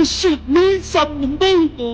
shit means something, baby.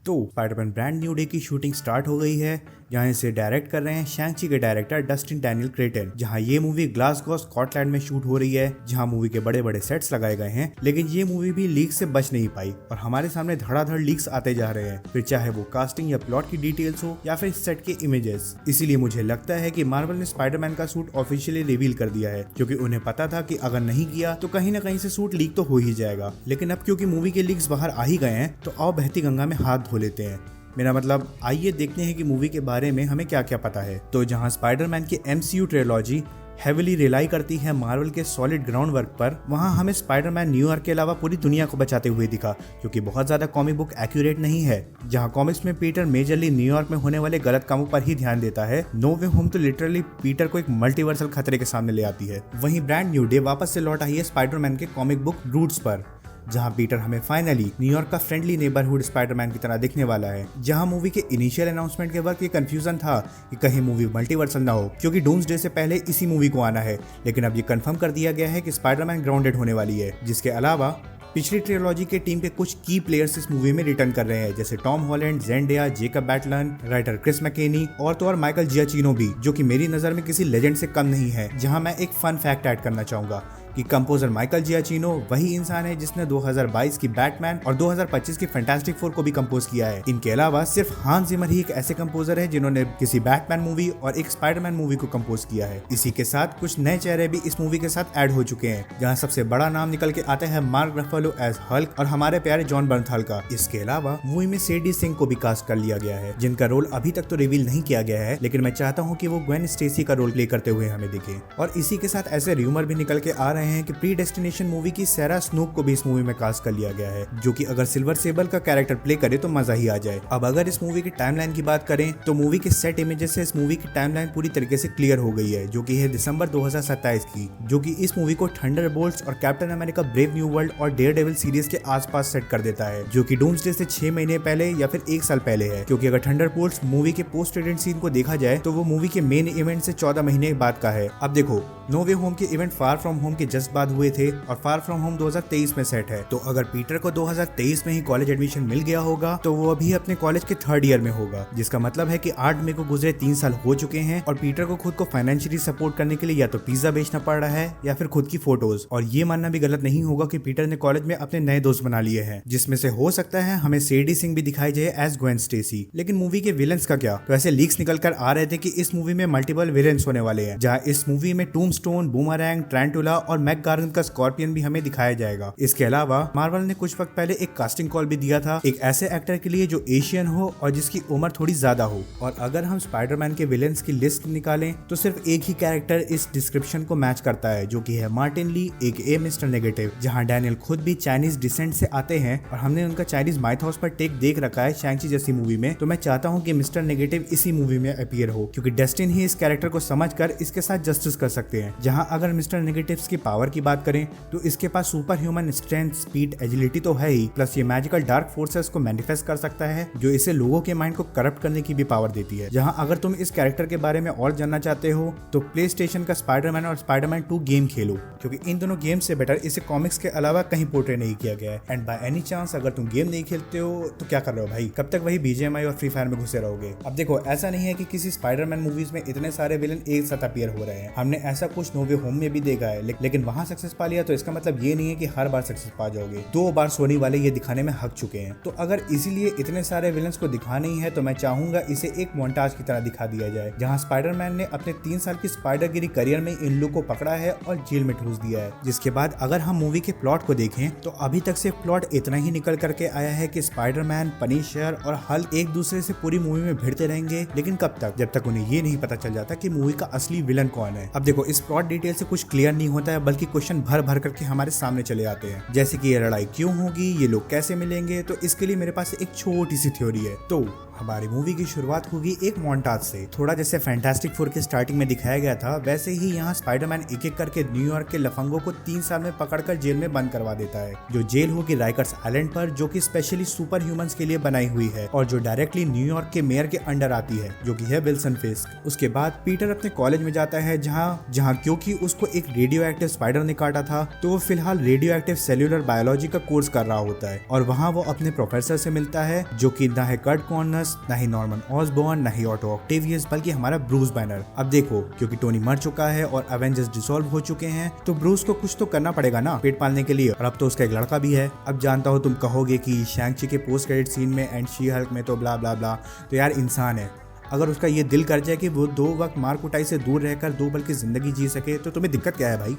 तो Spiderman brand new day की shooting start हो गई है, जहां इसे डायरेक्ट कर रहे हैं शैंग-ची के डायरेक्टर डस्टिन डैनियल क्रेटन। जहां ये मूवी ग्लासगो स्कॉटलैंड में शूट हो रही है, जहां मूवी के बड़े बड़े सेट्स लगाए गए हैं। लेकिन ये मूवी भी लीक से बच नहीं पाई और हमारे सामने धड़ाधड़ लीक्स आते जा रहे हैं, फिर चाहे वो कास्टिंग या प्लॉट की डिटेल्स हो या फिर सेट के इमेजेस। इसीलिए मुझे लगता है कि मार्वल ने स्पाइडरमैन का सूट ऑफिशियली रिवील कर दिया है, क्योंकि उन्हें पता था कि अगर नहीं किया तो कहीं ना कहीं से सूट लीक तो हो ही जाएगा। लेकिन अब क्योंकि मूवी के लीक्स बाहर आ ही गए हैं, तो आओ बहती गंगा में हाथ धो लेते हैं। मेरा मतलब, आइए देखते हैं कि मूवी के बारे में हमें क्या क्या पता है। तो जहां स्पाइडरमैन की MCU ट्रिलॉजी हेविली रिलाई करती है मार्वल के सॉलिड ग्राउंड वर्क पर, वहां हमें स्पाइडरमैन न्यूयॉर्क के अलावा पूरी दुनिया को बचाते हुए दिखा, जो कि बहुत ज्यादा कॉमिक बुक एक्यूरेट नहीं है। जहां कॉमिक्स में पीटर मेजरली न्यूयॉर्क में होने वाले गलत कामों पर ही ध्यान देता है, नो वे होम तो लिटरली पीटर को एक मल्टीवर्सल खतरे के सामने ले आती है। वहीं ब्रांड न्यू डे वापस से लौट आई है स्पाइडरमैन के कॉमिक बुक रूट्स पर, जहां पीटर हमें फाइनली न्यूयॉर्क का फ्रेंडली नेबरहुड स्पाइडरमैन की तरह दिखने वाला है। जहां मूवी के इनिशियल अनाउंसमेंट के वक्त ये कंफ्यूजन था कि कहीं मूवी मल्टीवर्सल ना हो, क्योंकि डूम्सडे से पहले इसी मूवी को आना है। लेकिन अब ये कंफर्म कर दिया गया है कि स्पाइडरमैन ग्राउंडेड होने वाली है। जिसके अलावा पिछली ट्रिलॉजी के टीम के कुछ की प्लेयर्स इस मूवी में रिटर्न कर रहे हैं, जैसे Tom Holland, Zendaya, Jacob Batalon, writer Chris McKenna और तो और माइकल जियाचिनो भी, जो कि मेरी नजर में किसी लेजेंड से कम नहीं है। जहां मैं एक फन फैक्ट ऐड करना चाहूंगा कि कंपोजर माइकल जियाचिनो वही इंसान है जिसने 2022 की बैटमैन और 2025 की फैंटास्टिक फोर को भी कंपोज किया है। इनके अलावा सिर्फ हांस जिमर ही एक ऐसे कंपोजर है जिन्होंने किसी बैटमैन मूवी और एक स्पाइडरमैन मूवी को कंपोज किया है। इसी के साथ कुछ नए चेहरे भी इस मूवी के साथ ऐड हो चुके हैं, जहां सबसे बड़ा नाम निकल के आता है मार्क रफेलो एज हल्क और हमारे प्यारे जॉन बर्नथाल का। इसके अलावा मूवी में सेडी सिंह को भी कास्ट कर लिया गया है, जिनका रोल अभी तक तो रिवील नहीं किया गया है, लेकिन मैं चाहता हूँ कि वो ग्वेन स्टेसी का रोल प्ले करते हुए हमें दिखे। और इसी के साथ ऐसे र्यूमर भी निकल के आ रहे हैं कि प्री डेस्टिनेशन मूवी की सैरा स्नूप को भी इस मूवी में कास्ट कर लिया गया है, जो कि अगर सिल्वर सेबल का कैरेक्टर प्ले करे तो मजा ही आ जाए। अब अगर इस मूवी की टाइमलाइन की बात करें तो मूवी के सेट इमेजेस से इस मूवी की टाइमलाइन पूरी तरीके से क्लियर हो गई है, जो कि है दिसंबर 2027 की, जो कि इस मूवी को थंडरबोल्ट्स और captain America brave new world और डेयरडेविल सीरीज के आसपास सेट कर देता है, जो कि डूम्सडे से 6 महीने पहले या फिर 1 साल पहले है। क्योंकि अगर थंडरबोल्ट्स मूवी के पोस्ट क्रेडिट सीन को देखा जाए तो वो मूवी के मेन इवेंट से 14 महीने बाद का है। अब देखो, नो वे होम के इवेंट फार फ्रॉम होम के जस्ट बाद हुए थे और फार फ्रॉम होम 2023 में सेट है। तो अगर पीटर को 2023 में ही कॉलेज एडमिशन मिल गया होगा तो वो अभी अपने कॉलेज के 3rd ईयर में होगा, जिसका मतलब है कि 8 मई को गुजरे 3 साल हो चुके हैं और पीटर को खुद को फाइनेंशियली सपोर्ट करने के लिए या तो पिज्जा बेचना पड़ रहा है या फिर खुद की फोटोज। और ये मानना भी गलत नहीं होगा कि पीटर ने कॉलेज में अपने नए दोस्त बना लिए हैं, जिसमें से हो सकता है हमें सेडी सिंह भी दिखाई जाए एज ग्वेन स्टेसी। लेकिन मूवी के विलन्स का क्या? तो ऐसे लीक्स निकल कर आ रहे थे कि इस मूवी में मल्टीपल विलन्स होने वाले हैं, जहाँ इस मूवी में टूमस्टोन, बूमरैंग, ट्रांटुला और मैक गार्गन का स्कॉर्पियन भी हमें दिखाया जाएगा। इसके अलावा मार्वल ने कुछ वक्त पहले एक कास्टिंग कॉल भी दिया था एक ऐसे एक्टर के लिए जो एशियन हो और जिसकी उम्र थोड़ी ज्यादा हो। और अगर हम स्पाइडरमैन के विलेंस की लिस्ट निकालें तो सिर्फ एक ही कैरेक्टर इस डिस्क्रिप्शन को मैच करता है, जो कि है मार्टिन ली AKA मिस्टर नेगेटिव। जहां डैनियल खुद भी चाइनीज डिसेंट से आते हैं और हमने उनका चाइनीज माइथॉस पर टेक देख रखा है शैंग-ची जैसी मूवी में, तो मैं चाहता हूँ कि मिस्टर नेगेटिव इसी मूवी में अपीयर हो, क्योंकि डस्टिन ही इस कैरेक्टर को समझकर इसके साथ जस्टिस कर सकते हैं। जहां अगर मिस्टर नेगेटिव की पावर की बात करें तो इसके पास super human strength, speed, agility तो है ही, प्लस ये मैजिकल डार्क फोर्सेस को मैनिफेस्ट कर सकता है, जो इसे लोगों के माइंड को करप्ट करने की भी पावर देती है। जहां अगर तुम इस कैरेक्टर के बारे में और जानना चाहते हो तो प्लेस्टेशन का स्पाइडरमैन और स्पाइडरमैन 2 गेम खेलो, क्योंकि इन दोनों गेम से बेटर इसे कॉमिक्स के अलावा कहीं पोर्ट्रे नहीं किया गया है। एंड बाय एनी चांस अगर तुम गेम नहीं खेलते हो तो क्या कर रहे हो भाई? कब तक वही BGMI और फ्री फायर में घुसे रहोगे? अब देखो, ऐसा नहीं है कि किसी स्पाइडरमैन मूवीज में इतने सारे विलन एक साथ अपीयर हो रहे हैं। हमने ऐसा कुछ नो वे होम में भी देखा है, लेकिन वहां सक्सेस पा लिया तो इसका मतलब ये नहीं है कि हर बार सक्सेस पा जाओगे। 2 बार सोनी वाले ये दिखाने में हक चुके हैं। तो अगर इसीलिए इतने सारे विलन्स को दिखाना ही है तो मैं चाहूंगा इसे एक मोन्टाज की तरह दिखा दिया जाए, जहां स्पाइडरमैन ने अपने 3 साल की स्पाइडरगिरी करियर में इन लोग को पकड़ा है और जेल में ठूस दिया है। जिसके बाद अगर हम मूवी के प्लॉट को देखें तो अभी तक से प्लॉट इतना ही निकल करके आया है कि स्पाइडरमैन, पनिशर और हल्क एक दूसरे से पूरी मूवी में भिड़ते रहेंगे। लेकिन कब तक? जब तक उन्हें ये नहीं पता चल जाता कि मूवी का असली विलन कौन है। अब देखो, इस प्लॉट डिटेल से कुछ क्लियर नहीं होता है, बल्कि क्वेश्चन भर भर करके हमारे सामने चले आते हैं, जैसे कि ये लड़ाई क्यों होगी, ये लोग कैसे मिलेंगे। तो इसके लिए मेरे पास एक छोटी सी थ्योरी है। तो हमारी मूवी की शुरुआत होगी एक मोन्टाज से। थोड़ा जैसे फैंटास्टिक फोर की स्टार्टिंग में दिखाया गया था, वैसे ही यहाँ स्पाइडरमैन एक एक करके न्यूयॉर्क के लफंगों को 3 साल में पकड़कर जेल में बंद करवा देता है, जो जेल होगी राइकर्स आइलैंड पर, जो कि स्पेशली सुपर ह्यूमंस के लिए बनाई हुई है और जो डायरेक्टली न्यूयॉर्क के मेयर के अंडर आती है, जो कि है विल्सन फिस्क। उसके बाद पीटर अपने कॉलेज में जाता है, जहाँ क्योंकि उसको एक रेडियो एक्टिव स्पाइडर ने काटा था, तो वो फिलहाल रेडियो एक्टिव सेल्यूलर बायोलॉजी का कोर्स कर रहा होता है और वहाँ वो अपने प्रोफेसर से मिलता है, जो कि ना है कर्ट कॉर्नर्स, ना ही नॉर्मन ऑसबॉर्न, ना ही ऑटो ऑक्टेवियस, बल्कि हमारा ब्रूस बैनर। अब देखो, क्योंकि टोनी मर चुका है और एवेंजर्स डिसॉल्व हो चुके हैं, तो ब्रूस को कुछ तो करना पड़ेगा ना पेट पालने के लिए, और अब तो उसका एक लड़का भी है। अब जानता हो तुम कहोगे कि शैंक-ची के पोस्ट क्रेडिट सीन में एंड शी हल्क में तो ब्ला ब्ला ब्ला, तो यार इंसान है, अगर उसका ये दिल कर जाए कि वो 2 वक्त मार कुटाई से दूर रहकर 2 पल की जिंदगी जी सके, तो तुम्हें दिक्कत क्या है भाई।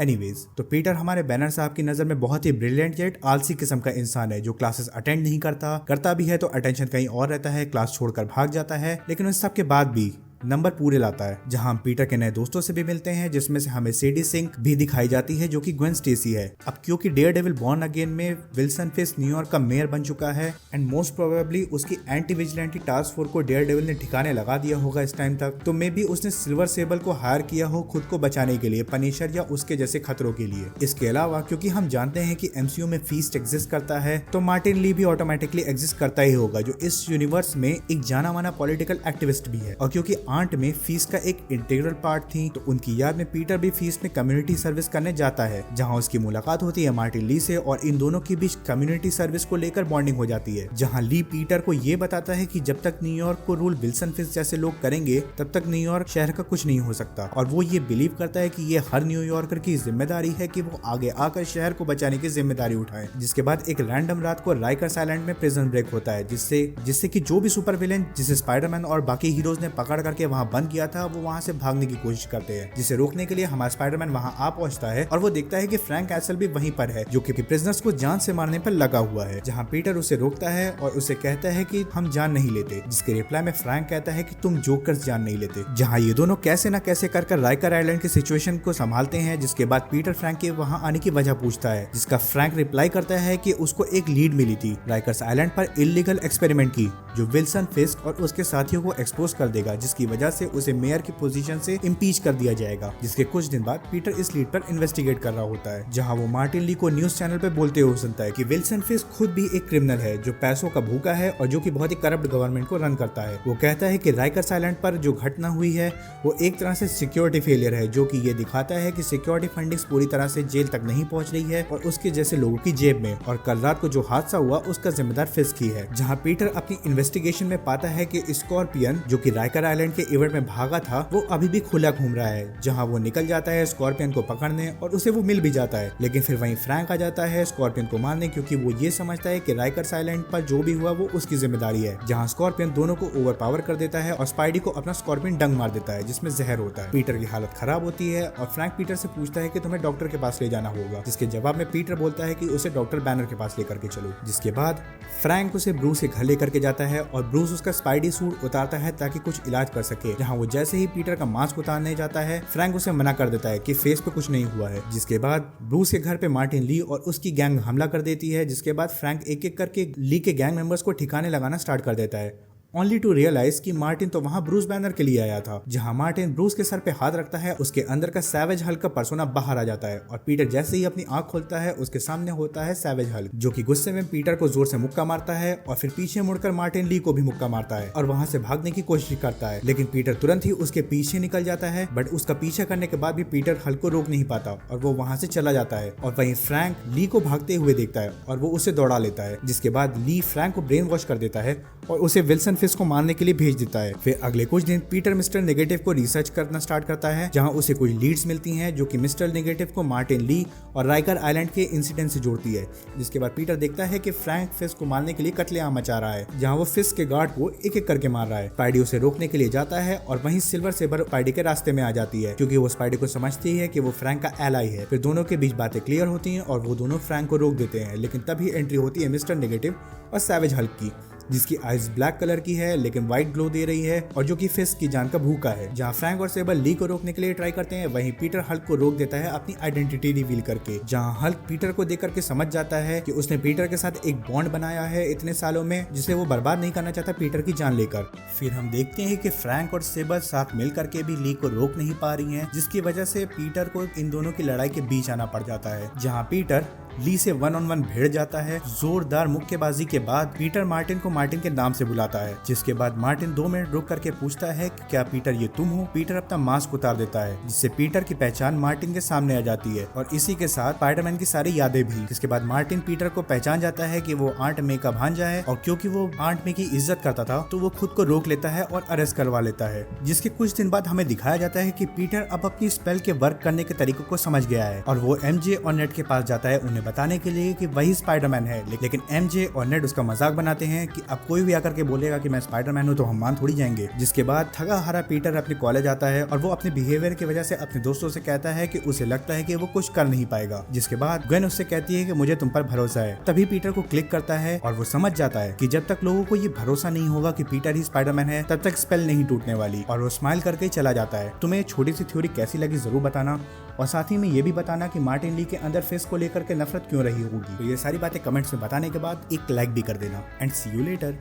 एनीवेज, तो पीटर हमारे बैनर साहब की नजर में बहुत ही ब्रिलियंट येट आलसी किस्म का इंसान है, जो क्लासेस अटेंड नहीं करता भी है तो अटेंशन कहीं और रहता है, क्लास छोड़कर भाग जाता है, लेकिन उन सब के बाद भी नंबर पूरे लाता है। जहां हम पीटर के नए दोस्तों से भी मिलते हैं, जिसमें से हमें सेडी सिंक भी दिखाई जाती है, जो कि ग्वेन स्टेसी है। अब क्योंकि डेयरडेविल बॉर्न अगेन में विल्सन फिस्क न्यूयॉर्क का मेयर बन चुका है एंड मोस्ट प्रोबेबली उसकी एंटी विजिलेंटी टास्क फोर्स को डेयरडेविल ने ठिकाने लगा दिया होगा इस टाइम तक, तो मे बी उसने सिल्वर सेबल को हायर किया हो खुद को बचाने के लिए, पनिशर या उसके जैसे खतरों के लिए। इसके अलावा क्योंकि हम जानते हैं कि एमसीयू में फीस्ट एग्जिस्ट करता है, तो मार्टिन ली भी ऑटोमेटिकली एग्जिस्ट करता ही होगा, जो इस यूनिवर्स में एक जाना माना पॉलिटिकल एक्टिविस्ट भी है। और क्योंकि आंट में फीस का एक इंटीग्रल पार्ट थी, तो उनकी याद में पीटर भी फीस में कम्युनिटी सर्विस करने जाता है, जहां उसकी मुलाकात होती है मार्टिन ली से और इन दोनों के बीच कम्युनिटी सर्विस को लेकर बॉन्डिंग हो जाती है, जहां ली पीटर को ये बताता है कि जब तक न्यूयॉर्क को रूल विल्सन फिस्क जैसे लोग करेंगे, तब तक न्यूयॉर्क शहर का कुछ नहीं हो सकता, और वो ये बिलीव करता है कि ये हर न्यूयॉर्कर की जिम्मेदारी है कि वो आगे आकर शहर को बचाने की जिम्मेदारी उठाए। जिसके बाद एक रैंडम रात को राइकर्स आइलैंड में प्रिजन ब्रेक होता है, जिससे कि जो भी सुपर विलेन जिसे स्पाइडरमैन और बाकी हीरोज ने पकड़ करके वहां बंद किया था, वो वहां से भागने की कोशिश करते हैं, जिसे रोकने के लिए हमारा स्पाइडरमैन वहां आ पहुंचता है और वो देखता है कि फ्रैंक कैसल भी वहीं पर है, जो कि प्रिजनर्स को जान से मारने पर लगा हुआ है। जहां पीटर उसे रोकता है और उसे कहता है कि हम जान नहीं लेते, जिसके रिप्लाई में फ्रैंक कहता है कि तुम जोकर्स जान नहीं लेते। जहां ये दोनों कैसे ना कैसे कर राइकर आइलैंड की सिचुएशन को संभालते हैं, जिसके बाद पीटर फ्रैंक के वहां आने की वजह पूछता है, जिसका फ्रैंक रिप्लाई करता है कि उसको एक लीड मिली थी राइकर्स आइलैंड पर इल्लीगल एक्सपेरिमेंट की, जो विल्सन फिस्क और उसके साथियों को एक्सपोज कर देगा, जिसकी वजह से उसे मेयर की पोजीशन से इम्पीच कर दिया जाएगा। जिसके कुछ दिन बाद पीटर इस लीड पर इन्वेस्टिगेट कर रहा होता है, जहां वो मार्टिन ली को न्यूज चैनल पे बोलते हुए सुनता है कि विल्सन फिस्क खुद भी एक क्रिमिनल है, जो पैसों का भूखा है और जो कि बहुत ही करप्ट गवर्नमेंट को रन करता है। वो कहता है कि राइकर्स आइलैंड पर जो घटना हुई है वो एक तरह से सिक्योरिटी फेलियर है, जो कि ये दिखाता है कि सिक्योरिटी फंडिंग पूरी तरह से जेल तक नहीं पहुंच रही है और उसके जैसे लोगों की जेब में, और कल रात को जो हादसा हुआ उसका जिम्मेदार फिस्क ही है। जहाँ पीटर अपनी इन्वेस्टिगेशन में पाता है कि स्कॉर्पियन, जो कि राइकर आइलैंड के इवेंट में भागा था, वो अभी भी खुला घूम रहा है। जहां वो निकल जाता है स्कॉर्पियन को पकड़ने और उसे वो मिल भी जाता है, लेकिन फिर वहीं फ्रैंक आ जाता है स्कॉर्पियन को मारने, क्योंकि वो ये समझता है कि राइकर्स आइलैंड पर जो भी हुआ वो उसकी जिम्मेदारी है। जहां स्कॉर्पियन दोनों को ओवरपावर कर देता है और स्पाइडी को अपना स्कॉर्पियन डंग मार देता है, जिसमें जहर होता है। पीटर की हालत खराब होती है और फ्रैंक पीटर से पूछता है कि तुम्हें डॉक्टर के पास ले जाना होगा, जिसके जवाब में पीटर बोलता है कि उसे डॉक्टर बैनर के पास लेकर के चलो। जिसके बाद फ्रैंक उसे ब्रूस के घर लेकर के जाता है और ब्रूस उसका स्पाइडी सूट उतारता है ताकि कुछ इलाज कर सके। जहां वो जैसे ही पीटर का मास्क उतारने जाता है, फ्रैंक उसे मना कर देता है कि फेस पे कुछ नहीं हुआ है। जिसके बाद ब्रूस के घर पे मार्टिन ली और उसकी गैंग हमला कर देती है, जिसके बाद फ्रैंक एक एक करके ली के गैंग मेंबर्स को ठिकाने लगाना स्टार्ट कर देता है, ओनली टू रियलाइज कि मार्टिन तो वहां ब्रूस बैनर के लिए आया था। जहां मार्टिन ब्रूस के सर पे हाथ रखता है, उसके अंदर का सैवेज हल्क का पर्सोना बाहर आ जाता है और पीटर जैसे ही अपनी आंख खोलता है, उसके सामने होता है सैवेज हल्क, जो कि गुस्से में पीटर को जोर से मुक्का मारता है और फिर पीछे मुड़कर मार्टिन ली को भी मुक्का मारता है और वहां से भागने की कोशिश करता है, लेकिन पीटर तुरंत ही उसके पीछे निकल जाता है। बट उसका पीछे करने के बाद भी पीटर हल्क को रोक नहीं पाता और वो वहां से चला जाता है, और वहीं फ्रैंक ली को भागते हुए देखता है और वो उसे दौड़ा लेता है। जिसके बाद ली फ्रैंक को ब्रेन वॉश कर देता है और उसे विल्सन फिस्क को मारने के लिए भेज देता है। फिर अगले कुछ दिन पीटर मिस्टर नेगेटिव को रिसर्च करना स्टार्ट करता है, जहां उसे कुछ लीड्स मिलती हैं जो कि मिस्टर नेगेटिव को मार्टिन ली और राइकर आइलैंड के इंसिडेंट से जोड़ती है। जिसके बाद पीटर देखता है कि फ्रैंक फिस्क को मारने के लिए कत्लेआम मचा रहा है, जहां वो फिस्क के गार्ड को एक एक करके मार रहा है। स्पाइडी उसे रोकने के लिए जाता है और वहीं सिल्वर सेबर स्पाइडी के रास्ते में आ जाती है, क्योंकि वो स्पाइडी को समझती है कि वो फ्रैंक का एलाई है। फिर दोनों के बीच बातें क्लियर होती हैं और वो दोनों फ्रैंक को रोक देते हैं, लेकिन तभी एंट्री होती है मिस्टर नेगेटिव और सैवेज हल्क की, जिसकी आइज ब्लैक कलर की है लेकिन व्हाइट ग्लो दे रही है और जो कि फिस्ट की जान का भूखा है। जहाँ फ्रैंक और सेबल ली को रोकने के लिए ट्राई करते हैं, वहीं पीटर हल्क को रोक देता है अपनी आइडेंटिटी रिवील करके। जहाँ हल्क पीटर को देख करके समझ जाता है कि उसने पीटर के साथ एक बॉन्ड बनाया है इतने सालों में, जिसे वो बर्बाद नहीं करना चाहता पीटर की जान लेकर। फिर हम देखते हैं कि फ्रैंक और सेबल साथ मिल करके भी ली को रोक नहीं पा रही हैं, जिसकी वजह से पीटर को इन दोनों की लड़ाई के बीच आना पड़ जाता है। जहाँ पीटर ली से 1-on-1 भिड़ जाता है। जोरदार मुक्केबाजी के बाद पीटर मार्टिन को मार्टिन के नाम से बुलाता है, जिसके बाद मार्टिन 2 मिनट रुक करके पूछता है कि क्या पीटर ये तुम हो। पीटर अपना मास्क उतार देता है, जिससे पीटर की पहचान मार्टिन के सामने आ जाती है और इसी के साथ स्पाइडरमैन की सारी यादें भी। जिसके बाद मार्टिन पीटर को पहचान जाता है कि वो आंट मे का भांजा है और क्योंकि वो आंट मे की इज्जत करता था तो वो खुद को रोक लेता है और अरेस्ट करवा लेता है। जिसके कुछ दिन बाद हमें दिखाया जाता है कि पीटर अब अपनी स्पेल के वर्क करने के तरीकों को समझ गया है और वो एमजे और नेड के पास जाता है उन्हें बताने के लिए कि वही स्पाइडरमैन है। लेकिन एमजे और नेड उसका मजाक बनाते हैं कि अब कोई भी आकर के बोलेगा कि मैं स्पाइडरमैन हूँ तो हम मान थोड़ी जाएंगे। जिसके बाद थका हारा पीटर अपने कॉलेज आता है और वो अपने बिहेवियर की वजह से अपने दोस्तों से कहता है कि उसे लगता है कि वो कुछ कर नहीं पाएगा। जिसके बाद ग्वेन उससे कहती है कि मुझे तुम पर भरोसा है। तभी पीटर को क्लिक करता है और वो समझ जाता है कि जब तक लोगों को ये भरोसा नहीं होगा कि पीटर ही स्पाइडरमैन है तब तक स्पेल नहीं टूटने वाली। और वो स्माइल करके चला जाता है। तुम्हें छोटी सी थ्योरी कैसी लगी जरूर बताना और साथ ही में ये भी बताना कि मार्टिन ली के अंदर फिस्ट को लेकर के नफरत क्यों रही होगी। तो ये सारी बातें कमेंट्स में बताने के बाद एक लाइक भी कर देना एंड सी यू लेटर।